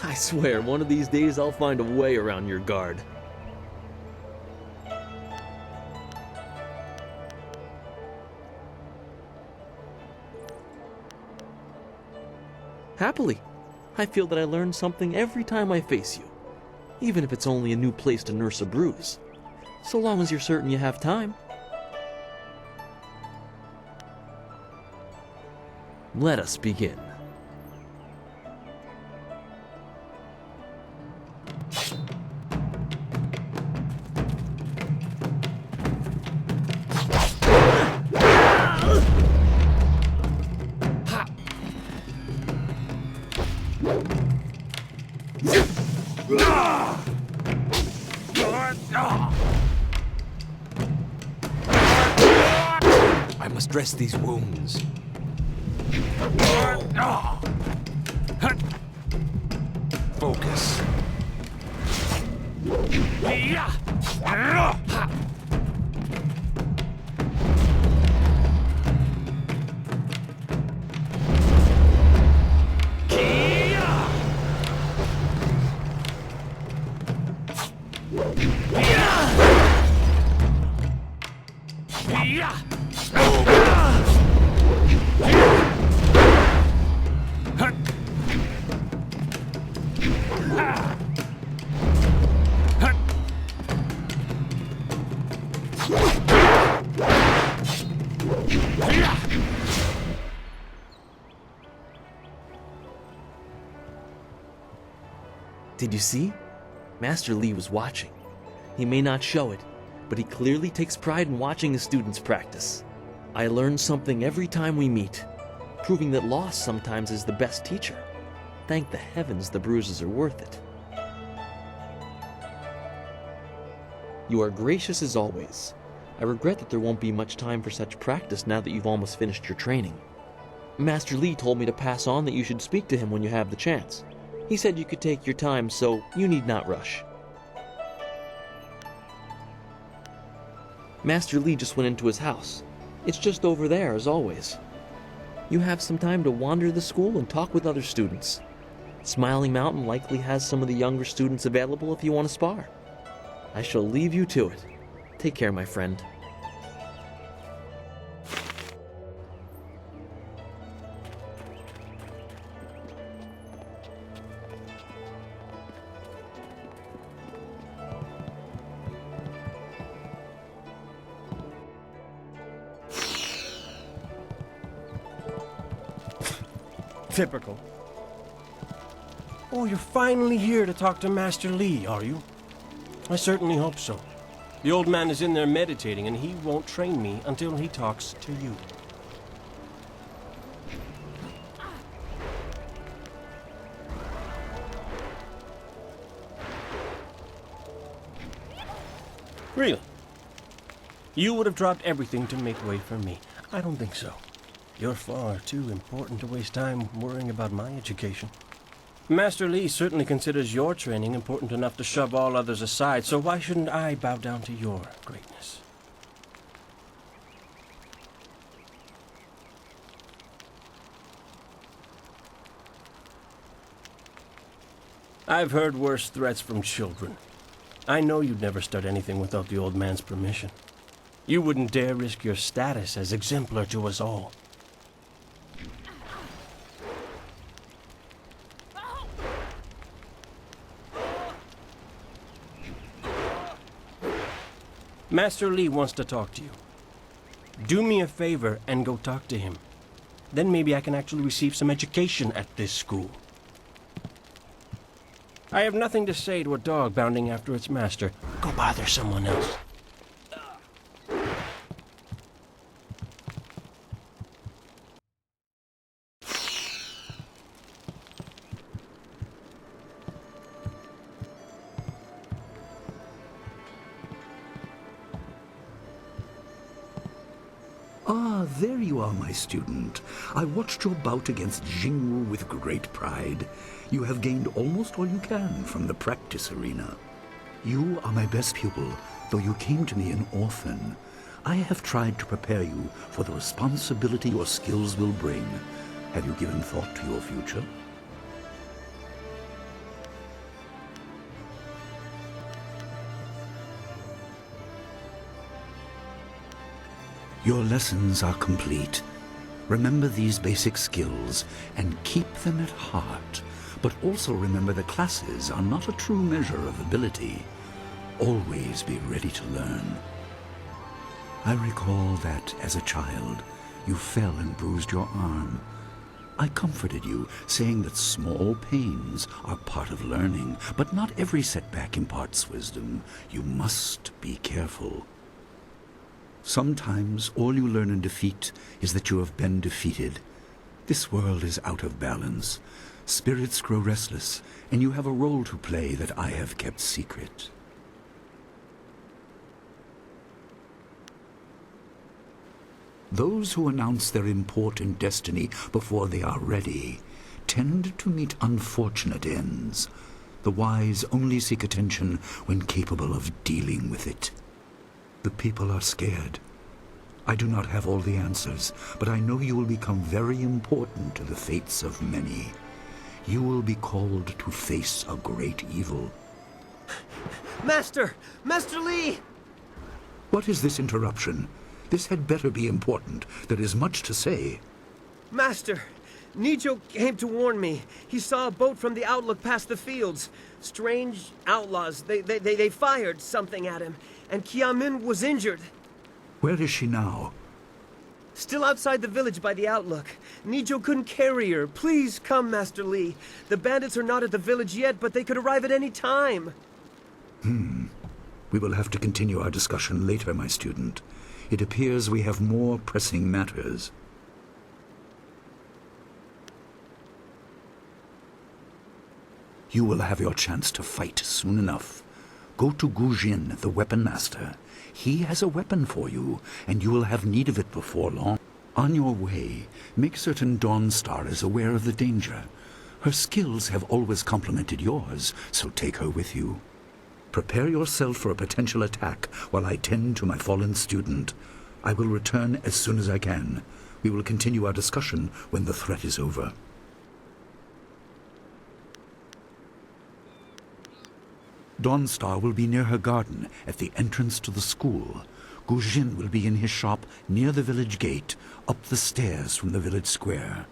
I swear, one of these days I'll find a way around your guard. Happily, I feel that I learn something every time I face you, even if it's only a new place to nurse a bruise, so long as you're certain you have time. Let us begin. I must dress these wounds. Focus. Did you see? Master Li was watching. He may not show it, but he clearly takes pride in watching his students practice. I learn something every time we meet, proving that loss sometimes is the best teacher. Thank the heavens the bruises are worth it. You are gracious as always. I regret that there won't be much time for such practice now that you've almost finished your training. Master Li told me to pass on that you should speak to him when you have the chance. He said you could take your time, so you need not rush. Master Li just went into his house. It's just over there, as always. You have some time to wander the school and talk with other students. Smiling Mountain likely has some of the younger students available if you want to spar. I shall leave you to it. Take care, my friend. Typical. Oh, you're finally here to talk to Master Li, are you? I certainly hope so. The old man is in there meditating, and he won't train me until he talks to you. Really? You would have dropped everything to make way for me. I don't think so. You're far too important to waste time worrying about my education. Master Li certainly considers your training important enough to shove all others aside, so why shouldn't I bow down to your greatness? I've heard worse threats from children. I know you'd never start anything without the old man's permission. You wouldn't dare risk your status as exemplar to us all. Master Li wants to talk to you. Do me a favor and go talk to him. Then maybe I can actually receive some education at this school. I have nothing to say to a dog bounding after its master. Go bother someone else. Ah, there you are, my student. I watched your bout against Jingwu with great pride. You have gained almost all you can from the practice arena. You are my best pupil, though you came to me an orphan. I have tried to prepare you for the responsibility your skills will bring. Have you given thought to your future? Your lessons are complete. Remember these basic skills and keep them at heart. But also remember that classes are not a true measure of ability. Always be ready to learn. I recall that, as a child, you fell and bruised your arm. I comforted you, saying that small pains are part of learning, but not every setback imparts wisdom. You must be careful. Sometimes all you learn in defeat is that you have been defeated. This world is out of balance. Spirits grow restless, and you have a role to play that I have kept secret. Those who announce their important destiny before they are ready tend to meet unfortunate ends. The wise only seek attention when capable of dealing with it. The people are scared. I do not have all the answers, but I know you will become very important to the fates of many. You will be called to face a great evil. Master! Master Li! What is this interruption? This had better be important. There is much to say. Master! Nijo came to warn me. He saw a boat from the outlook past the fields. Strange outlaws. They fired something at him, and Kiamin was injured. Where is she now? Still outside the village by the outlook. Nijo couldn't carry her. Please come, Master Li. The bandits are not at the village yet, but they could arrive at any time. We will have to continue our discussion later, my student. It appears we have more pressing matters. You will have your chance to fight soon enough. Go to Gujin, the weapon master. He has a weapon for you, and you will have need of it before long. On your way, make certain Dawnstar is aware of the danger. Her skills have always complemented yours, so take her with you. Prepare yourself for a potential attack while I tend to my fallen student. I will return as soon as I can. We will continue our discussion when the threat is over. Dawnstar will be near her garden at the entrance to the school. Gujin will be in his shop near the village gate, up the stairs from the village square.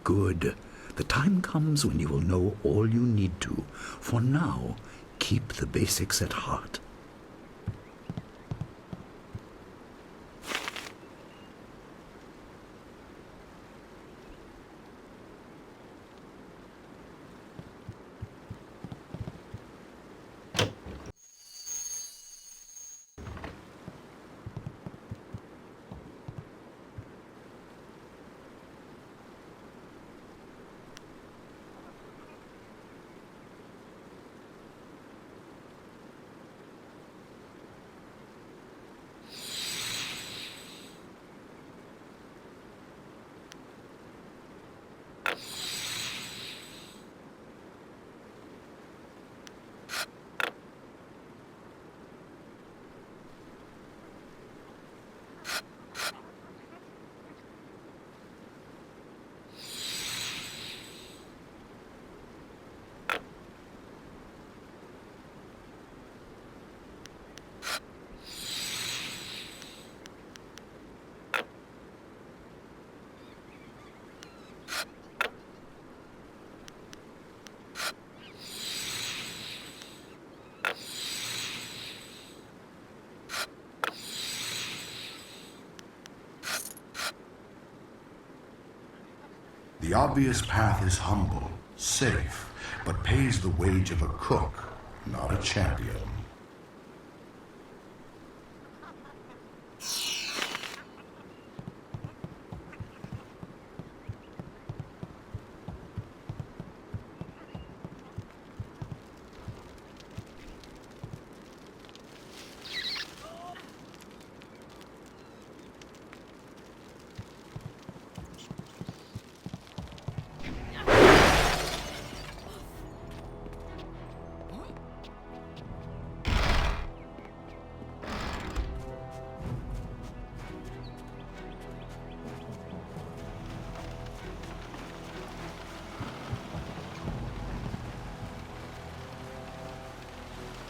Good. The time comes when you will know all you need to. For now, keep the basics at heart. The obvious path is humble, safe, but pays the wage of a cook, not a champion.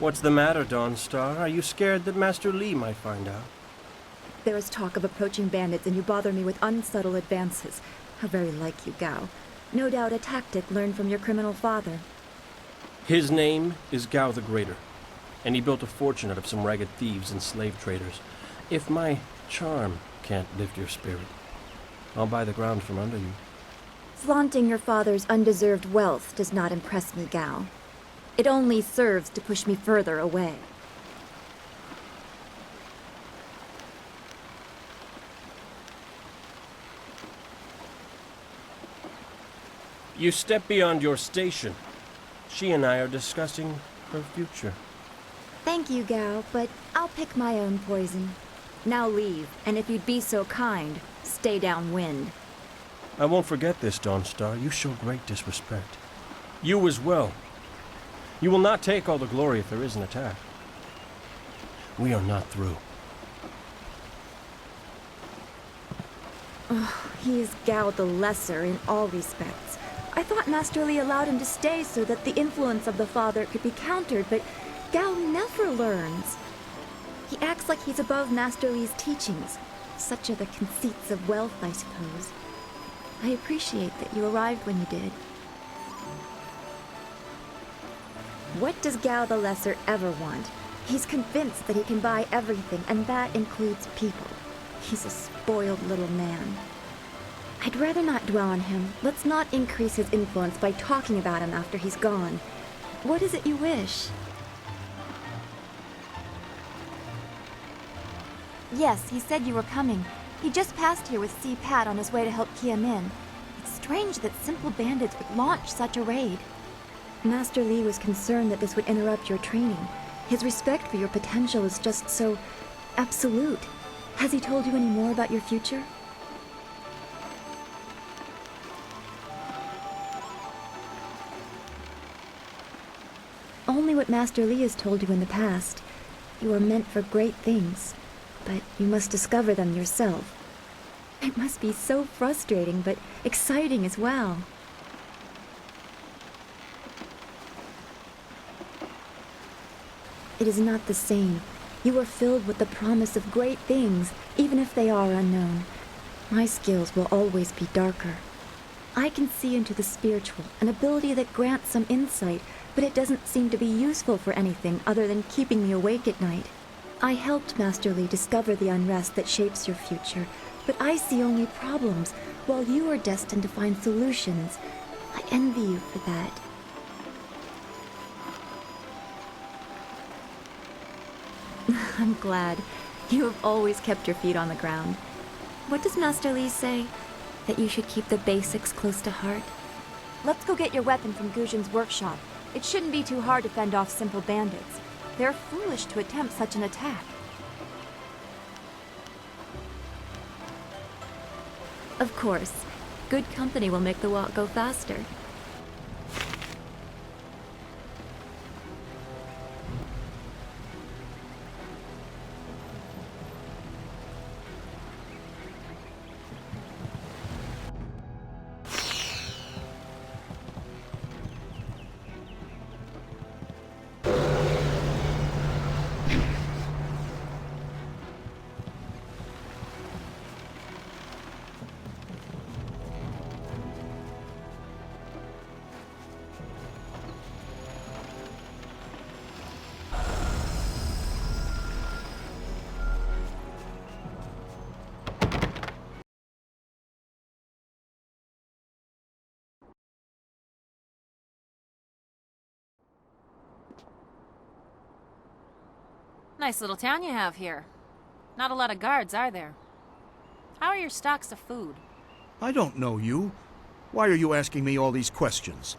What's the matter, Dawnstar? Are you scared that Master Li might find out? There is talk of approaching bandits, and you bother me with unsubtle advances. How very like you, Gao. No doubt a tactic learned from your criminal father. His name is Gao the Greater, and he built a fortune out of some ragged thieves and slave traders. If my charm can't lift your spirit, I'll buy the ground from under you. Flaunting your father's undeserved wealth does not impress me, Gao. It only serves to push me further away. You step beyond your station. She and I are discussing her future. Thank you, Gao, but I'll pick my own poison. Now leave, and if you'd be so kind, stay downwind. I won't forget this, Dawnstar. You show great disrespect. You as well. You will not take all the glory if there is an attack. We are not through. Oh, he is Gao the Lesser in all respects. I thought Master Li allowed him to stay so that the influence of the father could be countered, but Gao never learns. He acts like he's above Master Li's teachings. Such are the conceits of wealth, I suppose. I appreciate that you arrived when you did. What does Gao the Lesser ever want? He's convinced that he can buy everything, and that includes people. He's a spoiled little man. I'd rather not dwell on him. Let's not increase his influence by talking about him after he's gone. What is it you wish? Yes, he said you were coming. He just passed here with Si Pat on his way to help Kia Min. It's strange that simple bandits would launch such a raid. Master Li was concerned that this would interrupt your training. His respect for your potential is just so absolute. Has he told you any more about your future? Only what Master Li has told you in the past. You are meant for great things, but you must discover them yourself. It must be so frustrating, but exciting as well. It is not the same. You are filled with the promise of great things, even if they are unknown. My skills will always be darker. I can see into the spiritual, an ability that grants some insight, but it doesn't seem to be useful for anything other than keeping me awake at night. I helped Master Li discover the unrest that shapes your future, but I see only problems, while you are destined to find solutions. I envy you for that. I'm glad. You have always kept your feet on the ground. What does Master Li say? That you should keep the basics close to heart? Let's go get your weapon from Guzhin's workshop. It shouldn't be too hard to fend off simple bandits. They're foolish to attempt such an attack. Of course. Good company will make the walk go faster. Nice little town you have here. Not a lot of guards, are there? How are your stocks of food? I don't know you. Why are you asking me all these questions?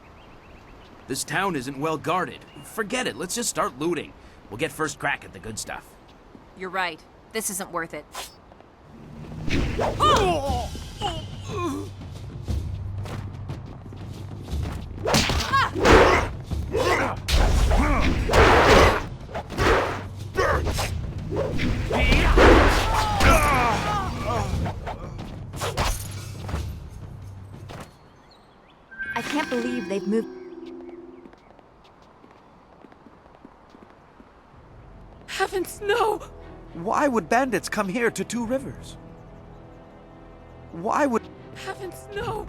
This town isn't well guarded. Forget it, let's just start looting. We'll get first crack at the good stuff. You're right. This isn't worth it. I can't believe they've moved. Heavens, no! Why would bandits come here to Two Rivers? Why would... Heavens, no!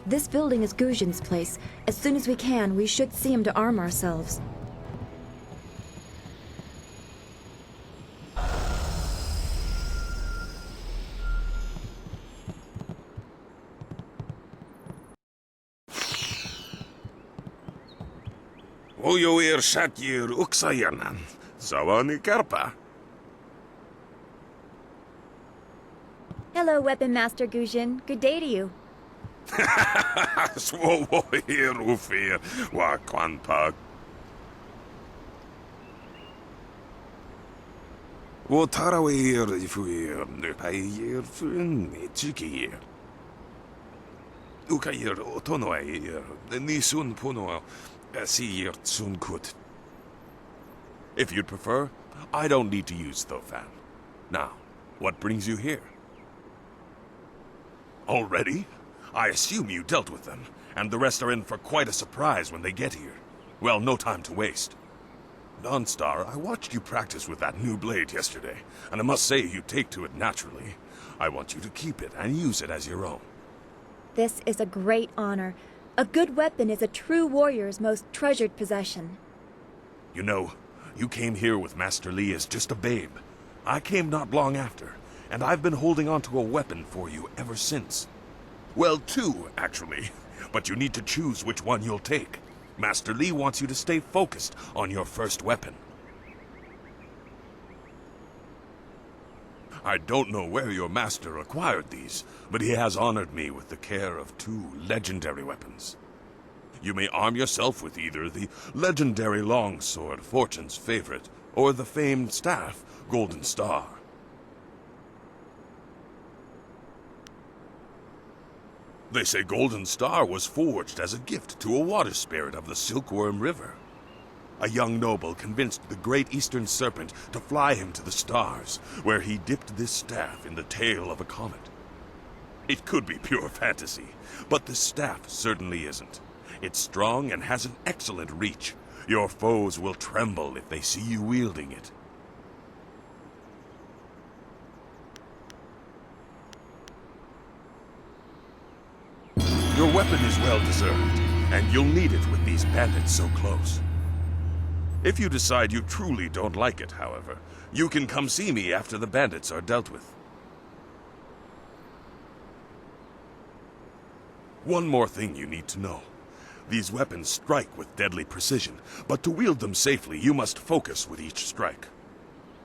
This building is Guzhin's place. As soon as we can, we should see him to arm ourselves. Ojoir Shatyir Uksayanan. Sawani Karpa. Hello, Weapon Master Guzhin. Good day to you. Swoir Ufir Wakwanpa. Wotarawir Fuir Nupayir Fun Chikir. Ukayir Otonoir Nisun Puno Asir Tsunkut. If you'd prefer, I don't need to use Thofan. Now, what brings you here? Already? I assume you dealt with them, and the rest are in for quite a surprise when they get here. Well, no time to waste. Dawnstar, I watched you practice with that new blade yesterday, and I must say you take to it naturally. I want you to keep it and use it as your own. This is a great honor. A good weapon is a true warrior's most treasured possession. You know, you came here with Master Li as just a babe. I came not long after, and I've been holding on to a weapon for you ever since. Well, two, actually. But you need to choose which one you'll take. Master Li wants you to stay focused on your first weapon. I don't know where your master acquired these, but he has honored me with the care of two legendary weapons. You may arm yourself with either the legendary longsword, Fortune's favorite, or the famed staff, Golden Star. They say Golden Star was forged as a gift to a water spirit of the Silkworm River. A young noble convinced the Great Eastern Serpent to fly him to the stars, where he dipped this staff in the tail of a comet. It could be pure fantasy, but the staff certainly isn't. It's strong and has an excellent reach. Your foes will tremble if they see you wielding it. Your weapon is well deserved, and you'll need it with these bandits so close. If you decide you truly don't like it, however, you can come see me after the bandits are dealt with. One more thing you need to know. These weapons strike with deadly precision, but to wield them safely, you must focus with each strike.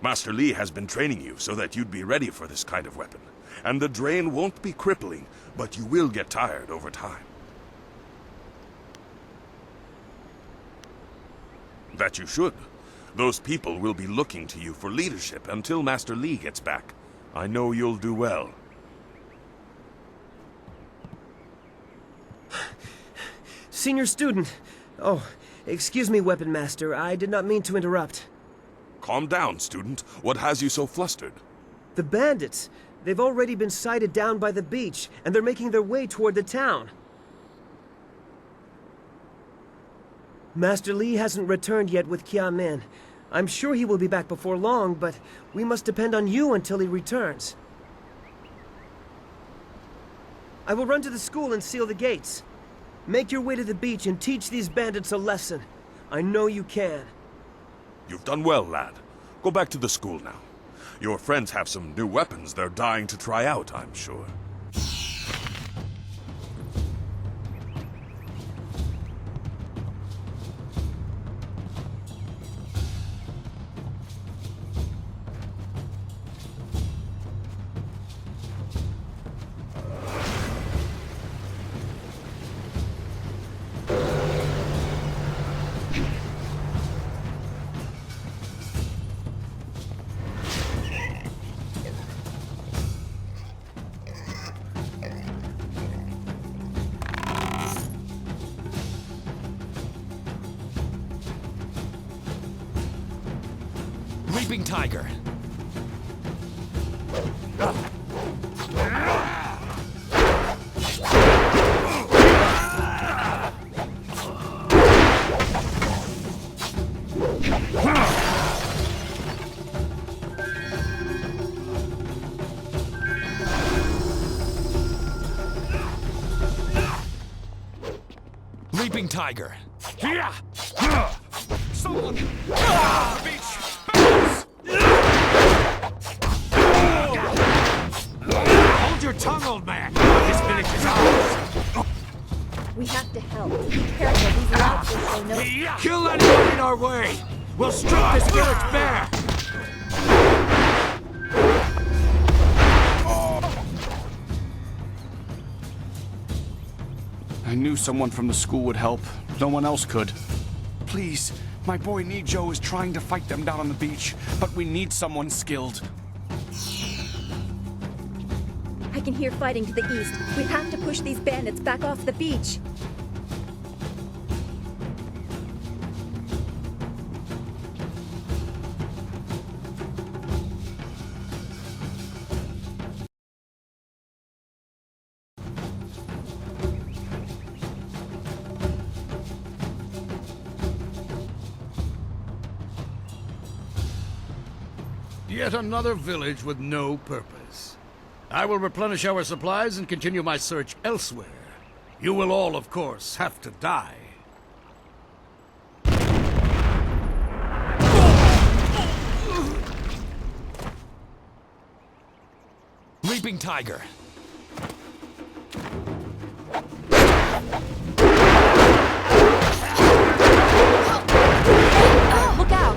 Master Li has been training you so that you'd be ready for this kind of weapon, and the drain won't be crippling, but you will get tired over time. That you should. Those people will be looking to you for leadership until Master Li gets back. I know you'll do well. Senior student. Oh, excuse me, Weapon Master. I did not mean to interrupt. Calm down, student. What has you so flustered? The bandits. They've already been sighted down by the beach, and they're making their way toward the town. Master Li hasn't returned yet with Kia Min. I'm sure he will be back before long, but we must depend on you until he returns. I will run to the school and seal the gates. Make your way to the beach and teach these bandits a lesson. I know you can. You've done well, lad. Go back to the school now. Your friends have some new weapons they're dying to try out, I'm sure. Leaping Tiger. Leaping Tiger. Someone! The beach! Hold your tongue, old man! This village is ours! We have to help. Be careful, these louts will show no... Kill anyone in our way! We'll strip this village bare! I knew someone from the school would help. No one else could. Please, my boy Nijo is trying to fight them down on the beach, but we need someone skilled. I can hear fighting to the east. We have to push these bandits back off the beach. Yet another village with no purpose. I will replenish our supplies and continue my search elsewhere. You will all, of course, have to die. Leaping Tiger. Look out!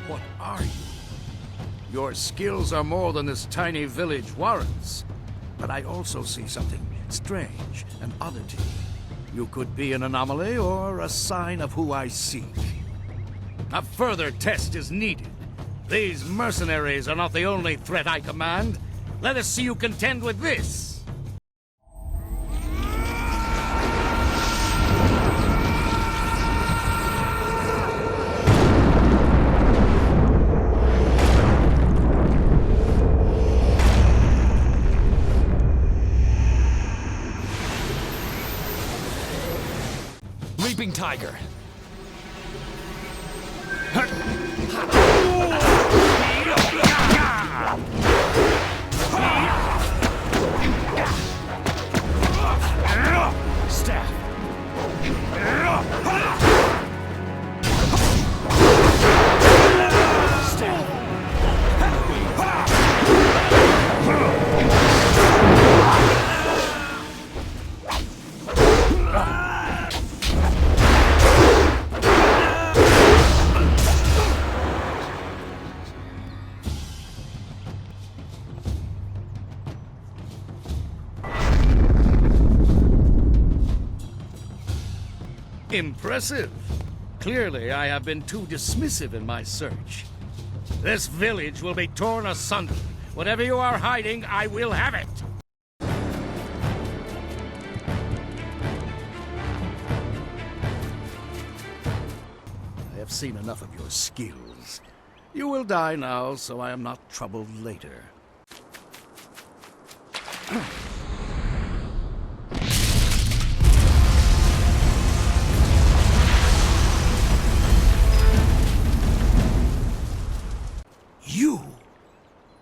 What are you? Your skills are more than this tiny village warrants. But I also see something strange, an oddity. You could be an anomaly or a sign of who I seek. A further test is needed. These mercenaries are not the only threat I command. Let us see you contend with this! Leaping Tiger. Staff. Staff. Impressive. Clearly, I have been too dismissive in my search. This village will be torn asunder. Whatever you are hiding, I will have it. I have seen enough of your skills. You will die now, so I am not troubled later. You!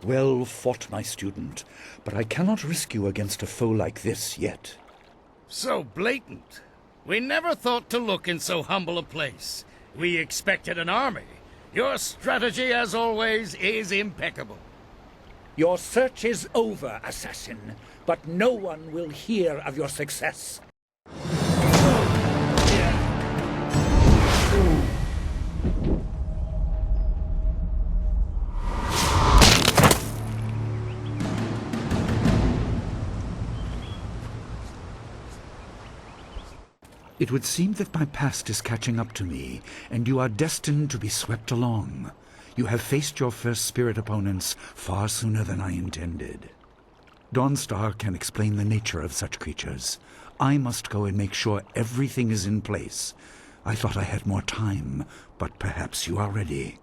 Well fought, my student, but I cannot risk you against a foe like this yet. So blatant. We never thought to look in so humble a place. We expected an army. Your strategy, as always, is impeccable. Your search is over, assassin, but no one will hear of your success. It would seem that my past is catching up to me, and you are destined to be swept along. You have faced your first spirit opponents far sooner than I intended. Dawnstar can explain the nature of such creatures. I must go and make sure everything is in place. I thought I had more time, but perhaps you are ready.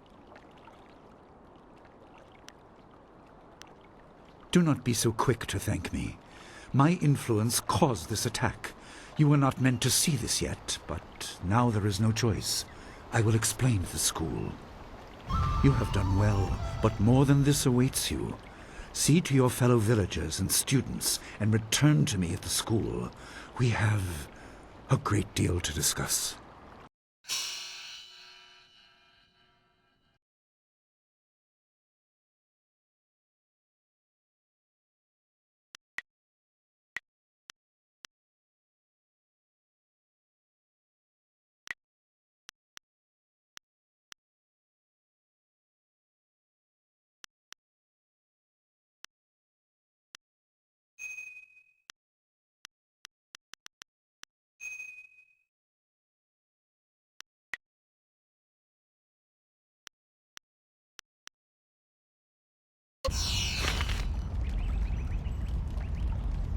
Do not be so quick to thank me. My influence caused this attack. You were not meant to see this yet, but now there is no choice. I will explain to the school. You have done well, but more than this awaits you. See to your fellow villagers and students, and return to me at the school. We have a great deal to discuss.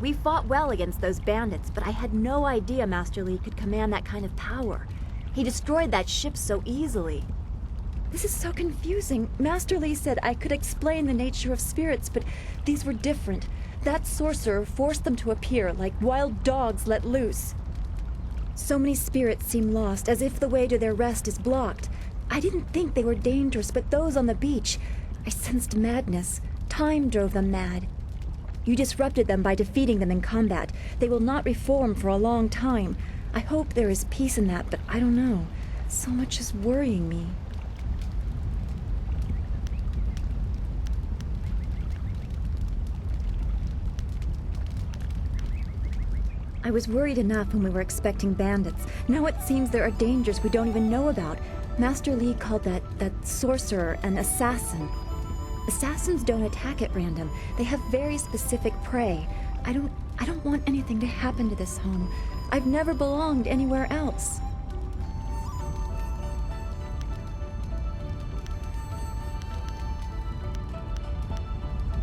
We fought well against those bandits, but I had no idea Master Li could command that kind of power. He destroyed that ship so easily. This is so confusing. Master Li said I could explain the nature of spirits, but these were different. That sorcerer forced them to appear like wild dogs let loose. So many spirits seem lost, as if the way to their rest is blocked. I didn't think they were dangerous, but those on the beach, I sensed madness. Time drove them mad. You disrupted them by defeating them in combat. They will not reform for a long time. I hope there is peace in that, but I don't know. So much is worrying me. I was worried enough when we were expecting bandits. Now it seems there are dangers we don't even know about. Master Li called that sorcerer an assassin. Assassins don't attack at random. They have very specific prey. I don't want anything to happen to this home. I've never belonged anywhere else.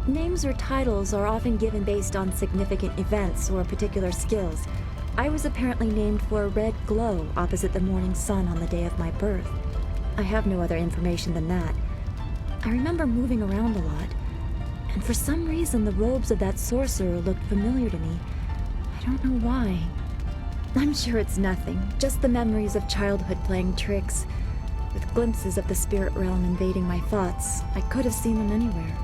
Names or titles are often given based on significant events or particular skills. I was apparently named for a red glow opposite the morning sun on the day of my birth. I have no other information than that. I remember moving around a lot, and for some reason the robes of that sorcerer looked familiar to me. I don't know why. I'm sure it's nothing, just the memories of childhood playing tricks, with glimpses of the spirit realm invading my thoughts. I could have seen them anywhere.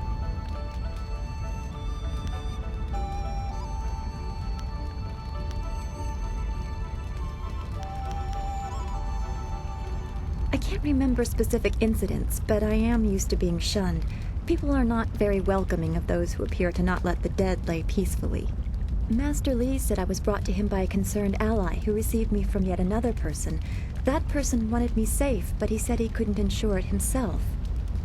I can't remember specific incidents, but I am used to being shunned. People are not very welcoming of those who appear to not let the dead lay peacefully. Master Li said I was brought to him by a concerned ally who received me from yet another person. That person wanted me safe, but he said he couldn't ensure it himself.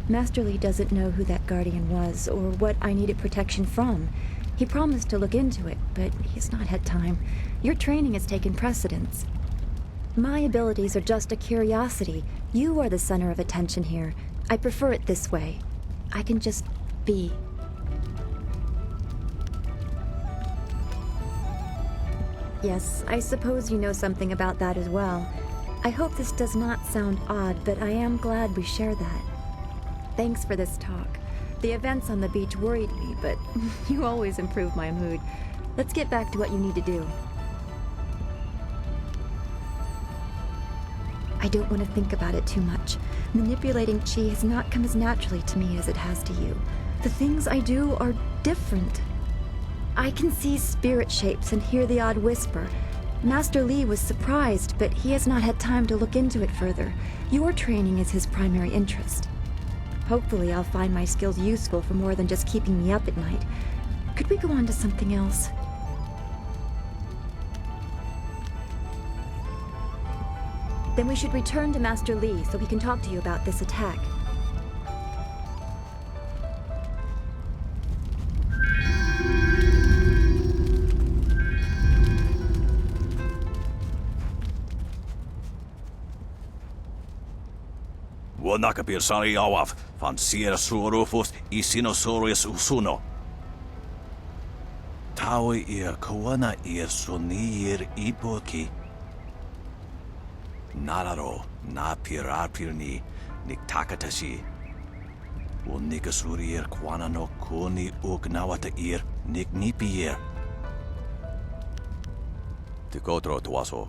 Master Li doesn't know who that guardian was or what I needed protection from. He promised to look into it, but he's not had time. Your training has taken precedence. My abilities are just a curiosity. You are the center of attention here. I prefer it this way. I can just be. Yes, I suppose you know something about that as well. I hope this does not sound odd, but I am glad we share that. Thanks for this talk. The events on the beach worried me, but you always improve my mood. Let's get back to what you need to do. I don't want to think about it too much. Manipulating chi has not come as naturally to me as it has to you. The things I do are different. I can see spirit shapes and hear the odd whisper. Master Li was surprised, but he has not had time to look into it further. Your training is his primary interest. Hopefully I'll find my skills useful for more than just keeping me up at night. Could we go on to something else? Then we should return to Master Li so we can talk to you about this attack. Wanakapir sari awaf, van sier surufus I sinosaurus usuno. Tawi ir kawana ir sunir ipoki. Nararo, na pirapirni, niktakatashi. Unikasurir kwana no kuni ugnawata ir, niknipier. Tikotro tuaso.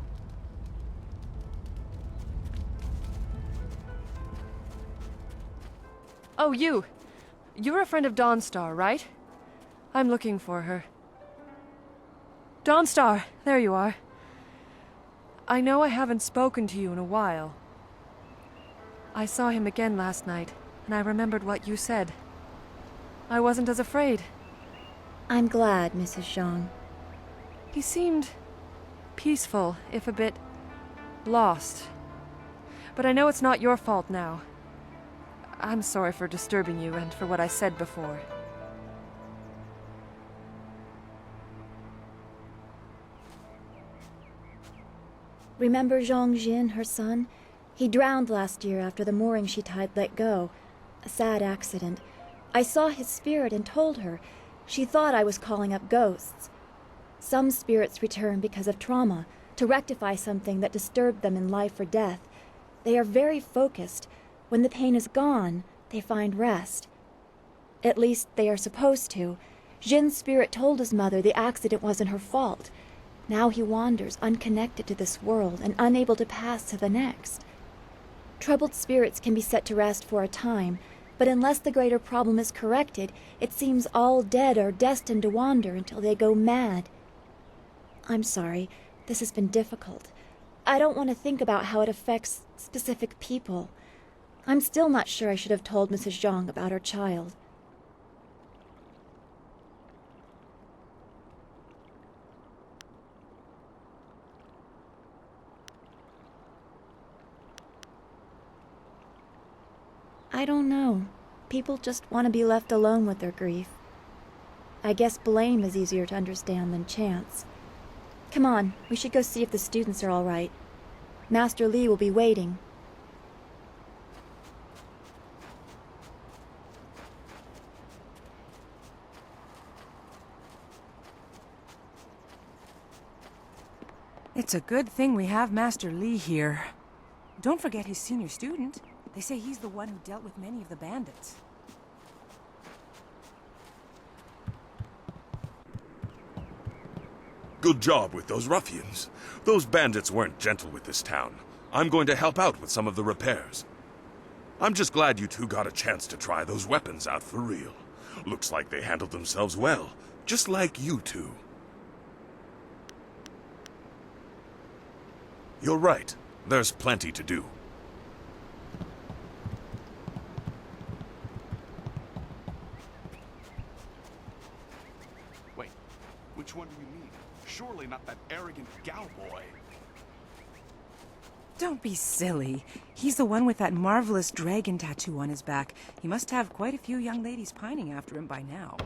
Oh, you! You're a friend of Dawnstar, right? I'm looking for her. Dawnstar, there you are. I know I haven't spoken to you in a while. I saw him again last night, and I remembered what you said. I wasn't as afraid. I'm glad, Mrs. Zhang. He seemed peaceful, if a bit lost. But I know it's not your fault now. I'm sorry for disturbing you and for what I said before. Remember Zhang Jin, her son? He drowned last year after the mooring she tied let go. A sad accident. I saw his spirit and told her. She thought I was calling up ghosts. Some spirits return because of trauma, to rectify something that disturbed them in life or death. They are very focused. When the pain is gone, they find rest. At least they are supposed to. Jin's spirit told his mother the accident wasn't her fault. Now he wanders unconnected to this world and unable to pass to the next. Troubled spirits can be set to rest for a time, but unless the greater problem is corrected, it seems all dead are destined to wander until they go mad. I'm sorry, this has been difficult. I don't want to think about how it affects specific people. I'm still not sure I should have told Mrs. Zhang about her child. I don't know. People just want to be left alone with their grief. I guess blame is easier to understand than chance. Come on, we should go see if the students are all right. Master Li will be waiting. It's a good thing we have Master Li here. Don't forget his senior student. They say he's the one who dealt with many of the bandits. Good job with those ruffians. Those bandits weren't gentle with this town. I'm going to help out with some of the repairs. I'm just glad you two got a chance to try those weapons out for real. Looks like they handled themselves well, just like you two. You're right. There's plenty to do. Wait, which one do you mean? Surely not that arrogant gal boy. Don't be silly. He's the one with that marvelous dragon tattoo on his back. He must have quite a few young ladies pining after him by now.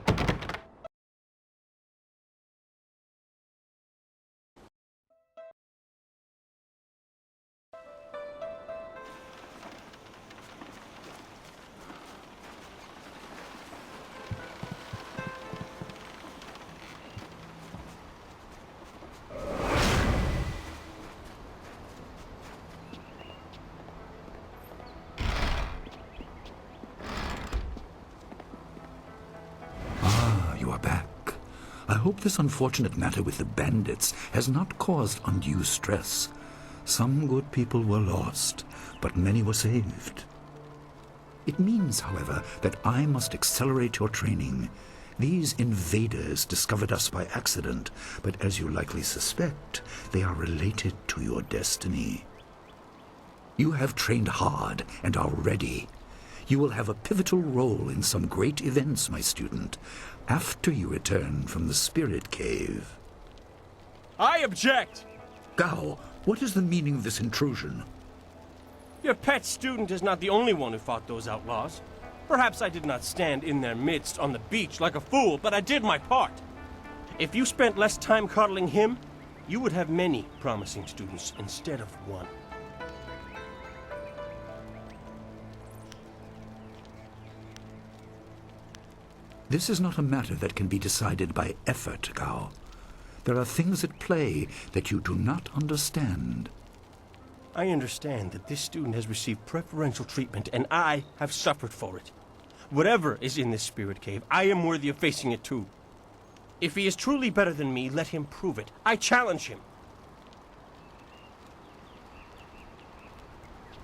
hope this unfortunate matter with the bandits has not caused undue stress. Some good people were lost, but many were saved. It means, however, that I must accelerate your training. These invaders discovered us by accident, but as you likely suspect, they are related to your destiny. You have trained hard and are ready. You will have a pivotal role in some great events, my student, after you return from the Spirit Cave. I object! Gao, what is the meaning of this intrusion? Your pet student is not the only one who fought those outlaws. Perhaps I did not stand in their midst on the beach like a fool, but I did my part. If you spent less time coddling him, you would have many promising students instead of one. This is not a matter that can be decided by effort, Gao. There are things at play that you do not understand. I understand that this student has received preferential treatment, and I have suffered for it. Whatever is in this spirit cave, I am worthy of facing it too. If he is truly better than me, let him prove it. I challenge him.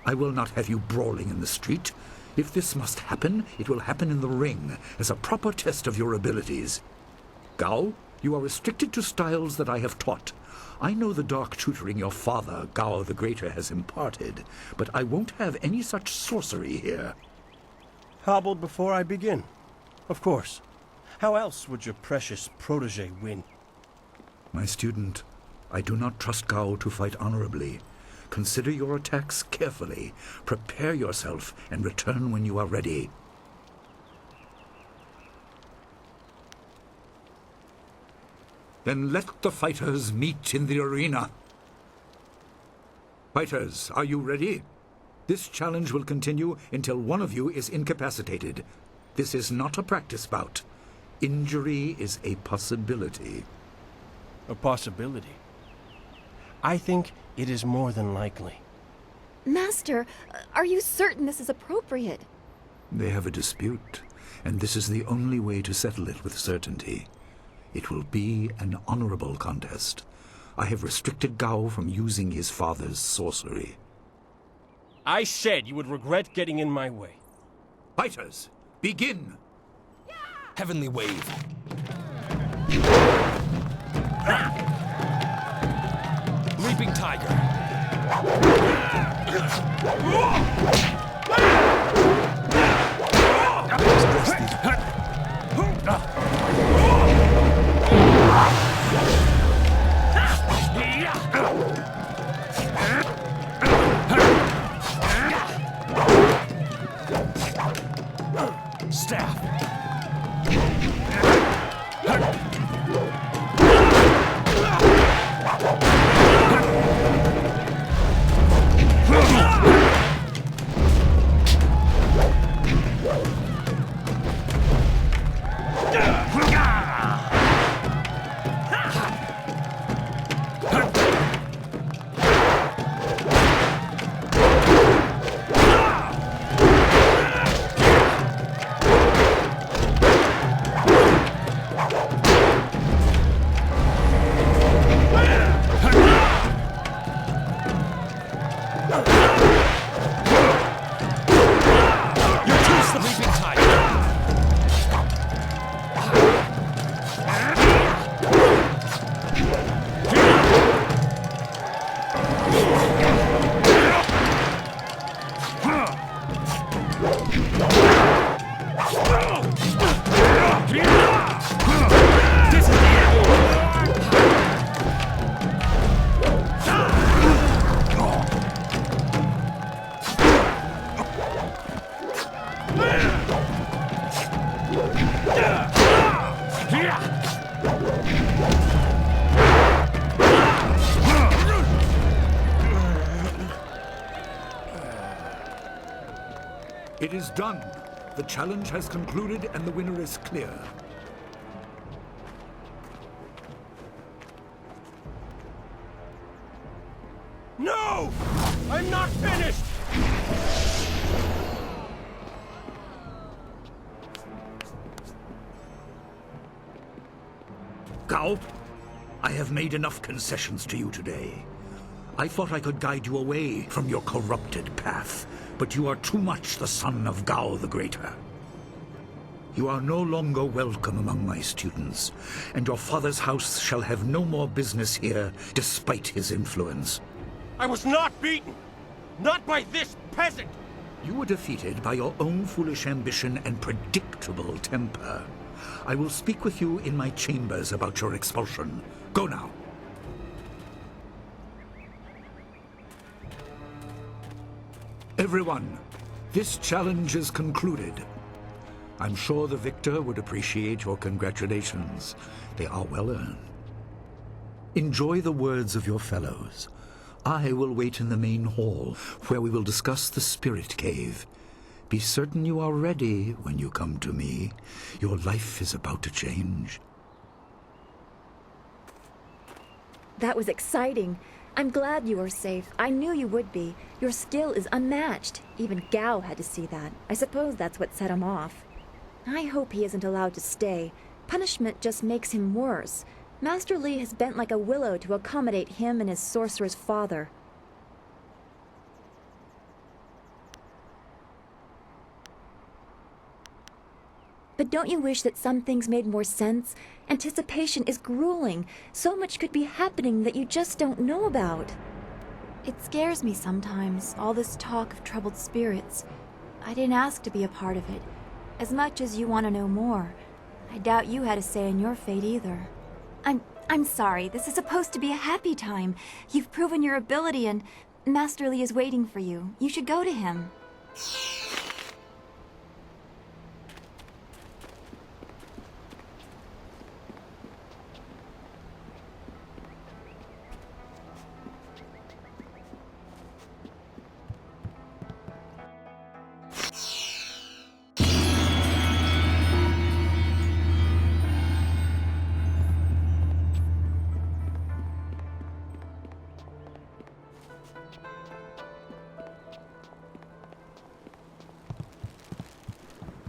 I will not have you brawling in the street. If this must happen, it will happen in the ring, as a proper test of your abilities. Gao, you are restricted to styles that I have taught. I know the dark tutoring your father, Gao the Greater, has imparted, but I won't have any such sorcery here. Hobbled before I begin. Of course. How else would your precious protege win? My student, I do not trust Gao to fight honorably. Consider your attacks carefully. Prepare yourself and return when you are ready. Then let the fighters meet in the arena. Fighters, are you ready? This challenge will continue until one of you is incapacitated. This is not a practice bout. Injury is a possibility. A possibility? I think it is more than likely. Master, are you certain this is appropriate? They have a dispute, and this is the only way to settle it with certainty. It will be an honorable contest. I have restricted Gao from using his father's sorcery. I said you would regret getting in my way. Fighters, begin! Heavenly Wave. Leaping Tiger. Staff. It is done. The challenge has concluded and the winner is clear. No! I'm not finished! Gao, I have made enough concessions to you today. I thought I could guide you away from your corrupted path, but you are too much the son of Gao the Greater. You are no longer welcome among my students, and your father's house shall have no more business here, despite his influence. I was not beaten! Not by this peasant! You were defeated by your own foolish ambition and predictable temper. I will speak with you in my chambers about your expulsion. Go now. Everyone, this challenge is concluded. I'm sure the victor would appreciate your congratulations. They are well earned. Enjoy the words of your fellows. I will wait in the main hall, where we will discuss the Spirit Cave. Be certain you are ready when you come to me. Your life is about to change. That was exciting. I'm glad you are safe. I knew you would be. Your skill is unmatched. Even Gao had to see that. I suppose that's what set him off. I hope he isn't allowed to stay. Punishment just makes him worse. Master Li has bent like a willow to accommodate him and his sorcerer's father. But don't you wish that some things made more sense? Anticipation is grueling. So much could be happening that you just don't know about. It scares me sometimes, all this talk of troubled spirits. I didn't ask to be a part of it. As much as you want to know more, I doubt you had a say in your fate either. I'm sorry. This is supposed to be a happy time. You've proven your ability and Master Li is waiting for you. You should go to him.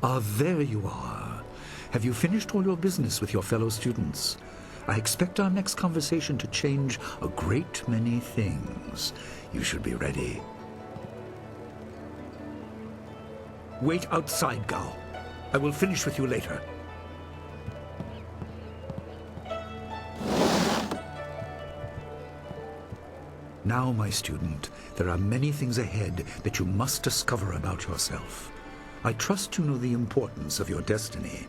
Ah, there you are. Have you finished all your business with your fellow students? I expect our next conversation to change a great many things. You should be ready. Wait outside, Gao. I will finish with you later. Now, my student, there are many things ahead that you must discover about yourself. I trust you know the importance of your destiny.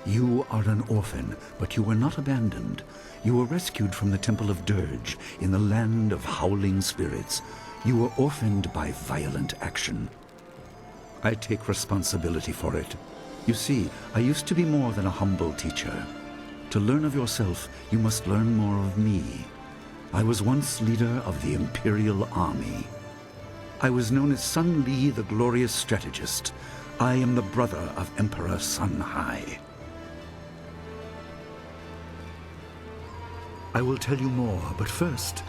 You are an orphan, but you were not abandoned. You were rescued from the Temple of Dirge in the land of howling spirits. You were orphaned by violent action. I take responsibility for it. You see, I used to be more than a humble teacher. To learn of yourself, you must learn more of me. I was once leader of the Imperial Army. I was known as Sun Li, the glorious strategist. I am the brother of Emperor Sun Hai. I will tell you more, but first,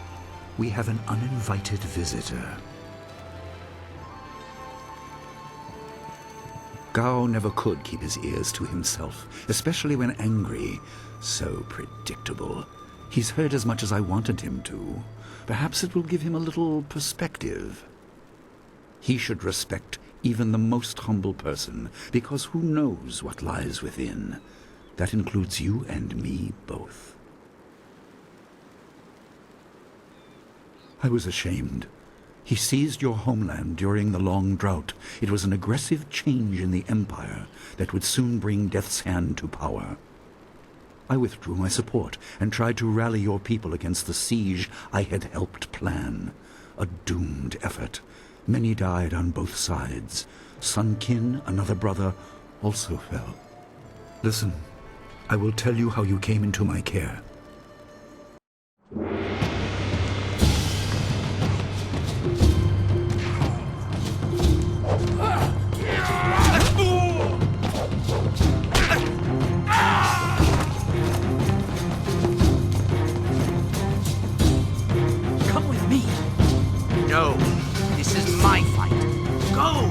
we have an uninvited visitor. Gao never could keep his ears to himself, especially when angry. So predictable. He's heard as much as I wanted him to. Perhaps it will give him a little perspective. He should respect even the most humble person, because who knows what lies within? That includes you and me both. I was ashamed. He seized your homeland during the long drought. It was an aggressive change in the Empire that would soon bring Death's Hand to power. I withdrew my support and tried to rally your people against the siege I had helped plan. A doomed effort. Many died on both sides. Sun Qin, another brother, also fell. Listen, I will tell you how you came into my care. Come with me. No. This is my fight. Go!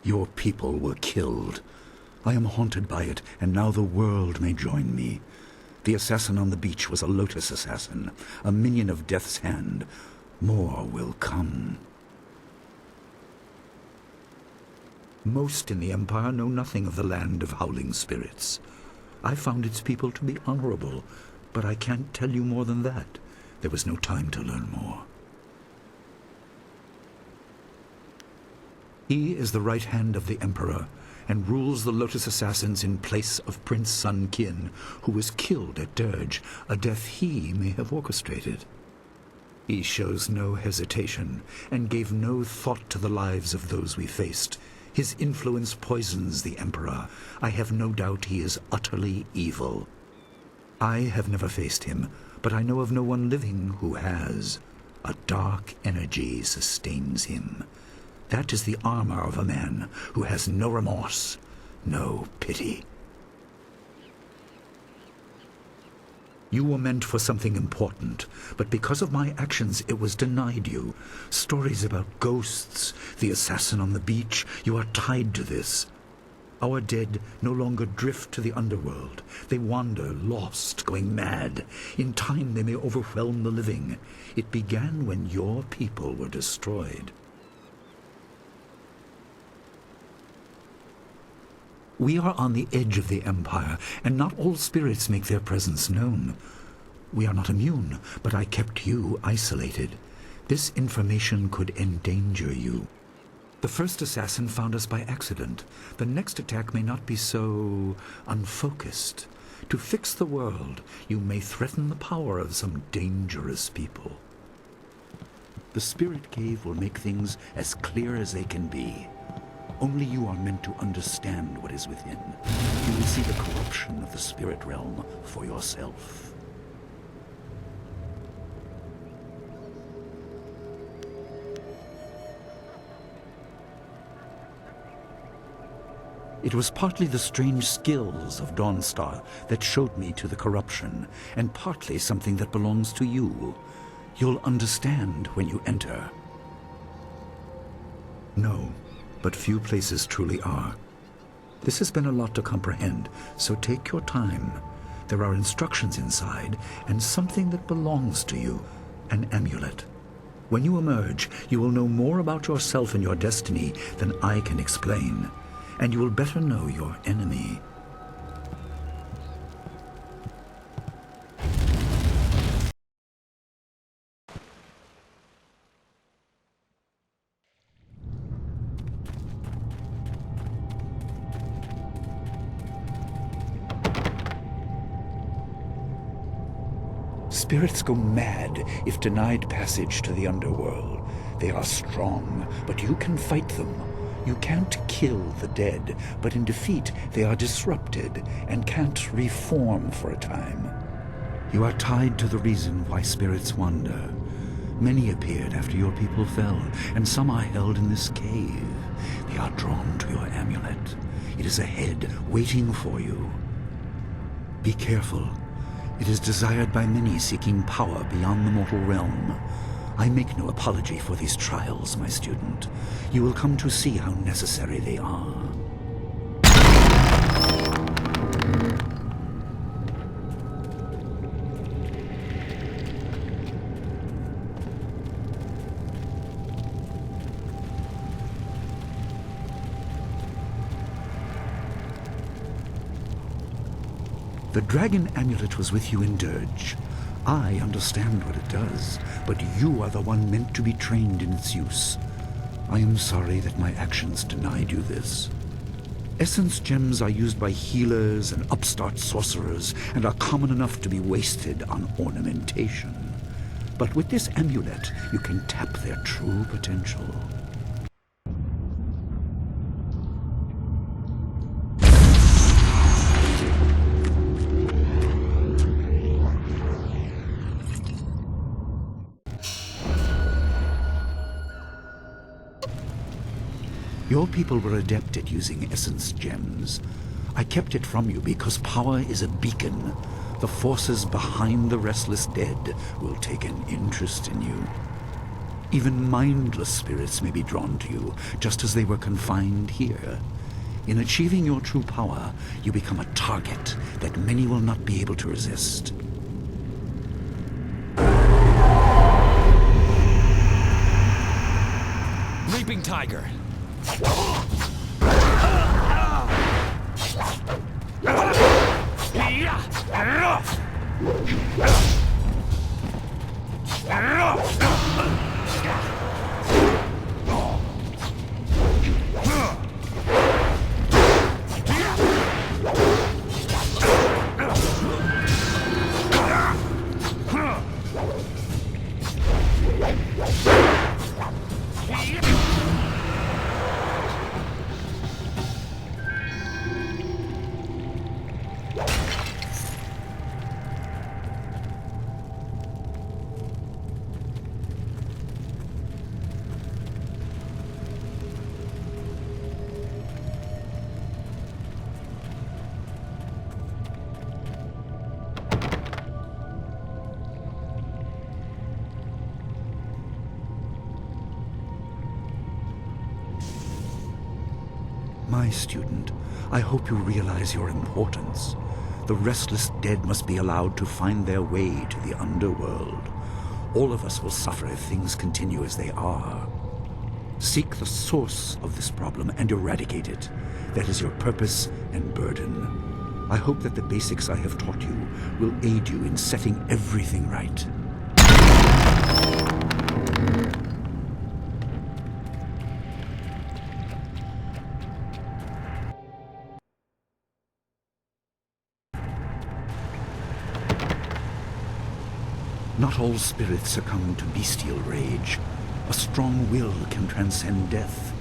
Your people were killed. I am haunted by it, and now the world may join me. The assassin on the beach was a Lotus assassin, a minion of Death's Hand. More will come. Most in the Empire know nothing of the land of howling spirits. I found its people to be honorable, but I can't tell you more than that. There was no time to learn more. He is the right hand of the Emperor, and rules the Lotus Assassins in place of Prince Sun Qin, who was killed at Dirge, a death he may have orchestrated. He shows no hesitation, and gave no thought to the lives of those we faced. His influence poisons the Emperor. I have no doubt he is utterly evil. I have never faced him, but I know of no one living who has. A dark energy sustains him. That is the armor of a man who has no remorse, no pity. You were meant for something important, but because of my actions it was denied you. Stories about ghosts, the assassin on the beach, you are tied to this. Our dead no longer drift to the underworld. They wander, lost, going mad. In time they may overwhelm the living. It began when your people were destroyed. We are on the edge of the Empire, and not all spirits make their presence known. We are not immune, but I kept you isolated. This information could endanger you. The first assassin found us by accident. The next attack may not be so unfocused. To fix the world, you may threaten the power of some dangerous people. The Spirit Cave will make things as clear as they can be. Only you are meant to understand what is within. You will see the corruption of the spirit realm for yourself. It was partly the strange skills of Dawnstar that showed me to the corruption, and partly something that belongs to you. You'll understand when you enter. No. But few places truly are. This has been a lot to comprehend, so take your time. There are instructions inside, and something that belongs to you, an amulet. When you emerge, you will know more about yourself and your destiny than I can explain, and you will better know your enemy. Spirits go mad if denied passage to the underworld. They are strong, but you can fight them. You can't kill the dead, but in defeat they are disrupted and can't reform for a time. You are tied to the reason why spirits wander. Many appeared after your people fell, and some are held in this cave. They are drawn to your amulet. It is ahead, waiting for you. Be careful. It is desired by many seeking power beyond the mortal realm. I make no apology for these trials, my student. You will come to see how necessary they are. The dragon amulet was with you in Dirge. I understand what it does, but you are the one meant to be trained in its use. I am sorry that my actions denied you this. Essence gems are used by healers and upstart sorcerers and are common enough to be wasted on ornamentation. But with this amulet, you can tap their true potential. Your people were adept at using essence gems. I kept it from you because power is a beacon. The forces behind the restless dead will take an interest in you. Even mindless spirits may be drawn to you, just as they were confined here. In achieving your true power, you become a target that many will not be able to resist. Leaping Tiger. My student, I hope you realize your importance. The restless dead must be allowed to find their way to the underworld. All of us will suffer if things continue as they are. Seek the source of this problem and eradicate it. That is your purpose and burden. I hope that the basics I have taught you will aid you in setting everything right. Not all spirits succumb to bestial rage. A strong will can transcend death.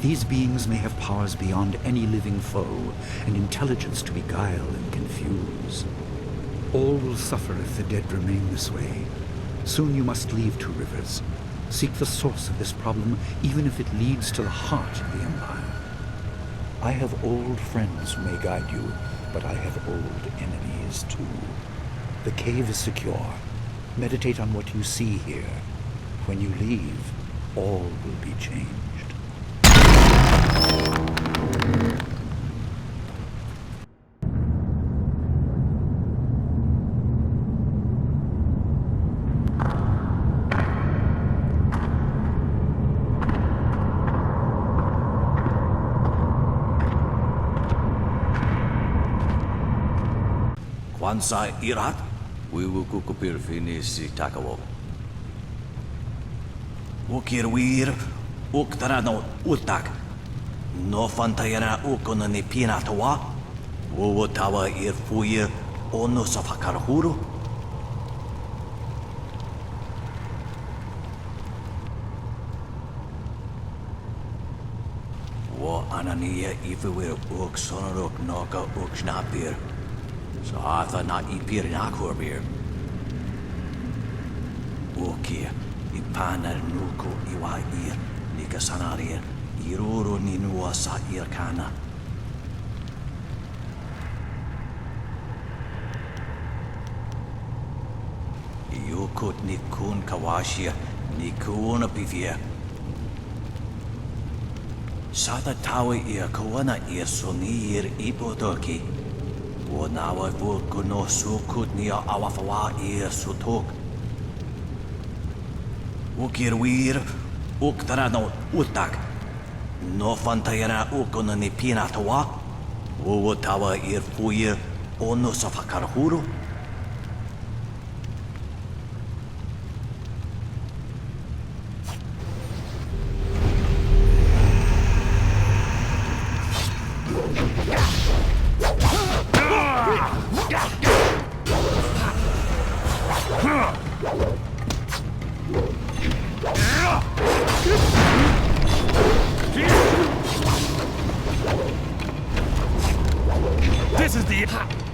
These beings may have powers beyond any living foe, and intelligence to beguile and confuse. All will suffer if the dead remain this way. Soon you must leave Two Rivers. Seek the source of this problem, even if it leads to the heart of the Empire. I have old friends who may guide you, but I have old enemies too. The cave is secure. Meditate on what you see here. When you leave, all will be changed. Kwanzaa Irat, Wiwukukupir Finisi Takawo. Ukirwir, Uktarano Utak, no Fantayana Ukonani Pinatawa, Wuwatawa Irfuir, Onosafakarhuru. Wo Anania Ifuir Uk Sonoruk Noka Uksnapir. So Arthur not ipir in Akurbir. Okia, Ipana Nuko Iwa Ir, Nikasanaria, Iruru Ninua Sa Irkana. Yukut Nikun Kawashia, Nikuna Pivia. Sata Tawi Ir Kawana Ir Sonir Ipodoki. Nawa Vukuno Sukutnia Awafawa Ir Sutok. Ukirwir, Uktarano Utak. No Fantayana Ukonani Pinatawa. Wuwatawa Ir Fuir, Onosafakarhuru. This is the...